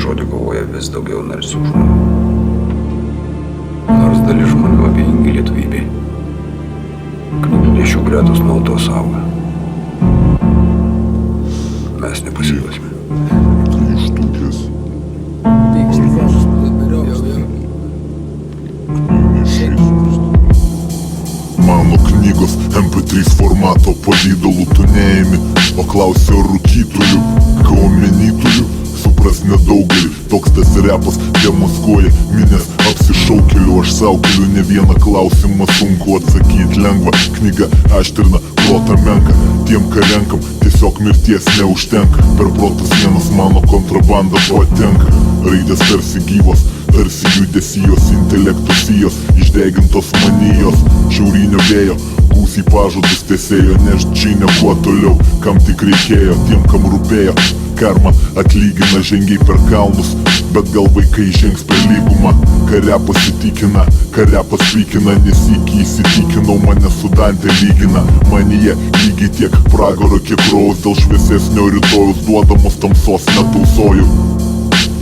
žodį kovoja vis daugiau narsių žmonių. Nors dalis žmonių abejingi lietuvybei. Knygnešių gretos nuolatos auga. Mes nepasiduosime. Štukės. Mano knygos MP3 formato pavidalų tu neimi, o klausia rūkytojų, kaumenitojų. Supras nedaugelį, toks tas repas demaskuoja minės apsišaukėlių. Aš sau keliu ne vieną klausimą, sunku atsakyti lengva. Knyga aštrina, protą menka, tiem ką renkam tiesiog mirties neužtenka. Per protas vienas mano kontrabanda patenka. Raidės tarsi gyvos, tarsi judesijos, intelekto sijos, išdegintos manijos. Šiaurinio vėjo gūsiai pažadus tiesėjo, nešt žinią kuo toliau, kam tik reikėjo, tiem kam rūpėjo. Karma atlygina, žengiai per kalnus, bet gal vaikai žengs per lygumą. Kare pasitikina, kare paspykina, nesykį įsitikinau, mane su Dante lygina. Manyje lygiai tiek pragaro, kiek rojaus, dėl šviesesnio rytojus duodamos tamsos netausoju.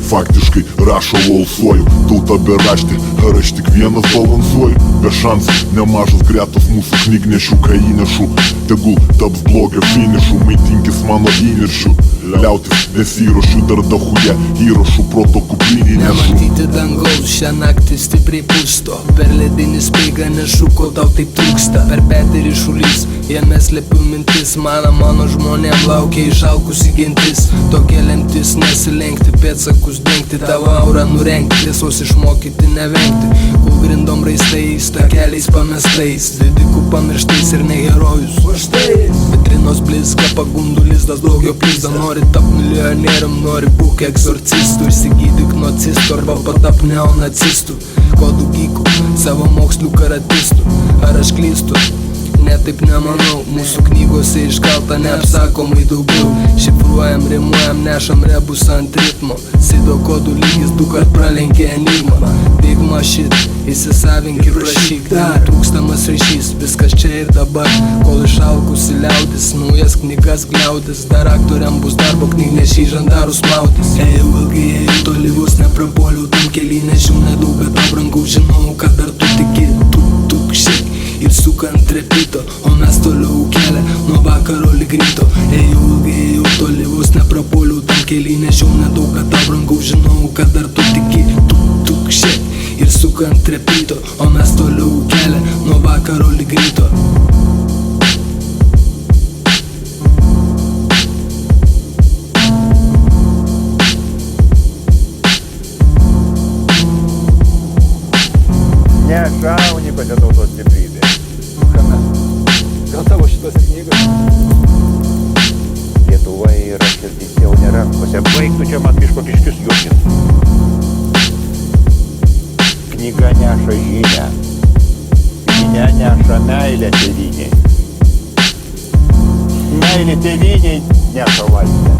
Faktiškai rašo valsuoju, tauta beraštė, ar aš tik vienas balansuoju. Be šansų, nemažas gretos mūsų knygnešių, ką įnešu. Tegul taps blogio finišu, maitinkis mano įniršiu. Liautis nesiruošiu, dar dahuje įrašų proto kuprinį nešu. Nematyti dangaus, šią naktį stipriai pusto. Per ledinį speigą nešu, ko tau taip trūksta. Per petį ryšulys, jame slepiu mintis. Mano žmonėm laukia išalkusi gentis. Tokia lemtis nesilenkti, pėdsakus dengti, tavo aurą nurengti, tiesos išmokyti nevengti. Kol grindom raistais, takeliais pamestais, didikų pamirštais ir ne herojus. Vitrinos blizga, pagundų lizdas, blogio plizda. Nori tap milijonierium, nori būk egzorcistų. Išsigydyk nuo cistų arba patap neonacistų. Kodų gykų, savo mokslių karatistų. Ar aš klystu? Ne taip nemanau, mūsų knygose iškalta neapsakomai daugiau. Šifruojam, rimuojam, nešam rebus ant ritmo. Sido kodų lygis dukart pralenkė enigmą. Digma shit, įsisavink ir rašyk. Trūkstamas ryšys, viskas čia ir dabar. Kol išalkusi liaudis, naujas knygas gliaudis. Dar aktoriam bus darbo, knygnešiai žandarus mautis. Ėjau ilgai, ėjau toli, vos neprapuoliau tam kely. Nežinau nedaug, bet aprangau, žinau, kad dar tu tiki. Tuk shit ir sukant repito, o mes toliau kelią nuo vakaro lig ryto. Ėjau ilgai, ėjau toli, vos neprapuoliau tam kely. Nežinau nedaug, kad aprangau, žinau, kad dar tu tiki. Tuk shit ir sukant repito, o mes toliau kelią nuo vakaro lig ryto. Nešauni pati tautos stiprybė. Kame? Gal tavo šitose knygos? Lietuva yra širdyse, o ne rankose. Baigtų čia man piškokiškius juokint. Knyga neša žinią. Žinia neša meilę tėvynei. Meilė tėvynei neša laisvę.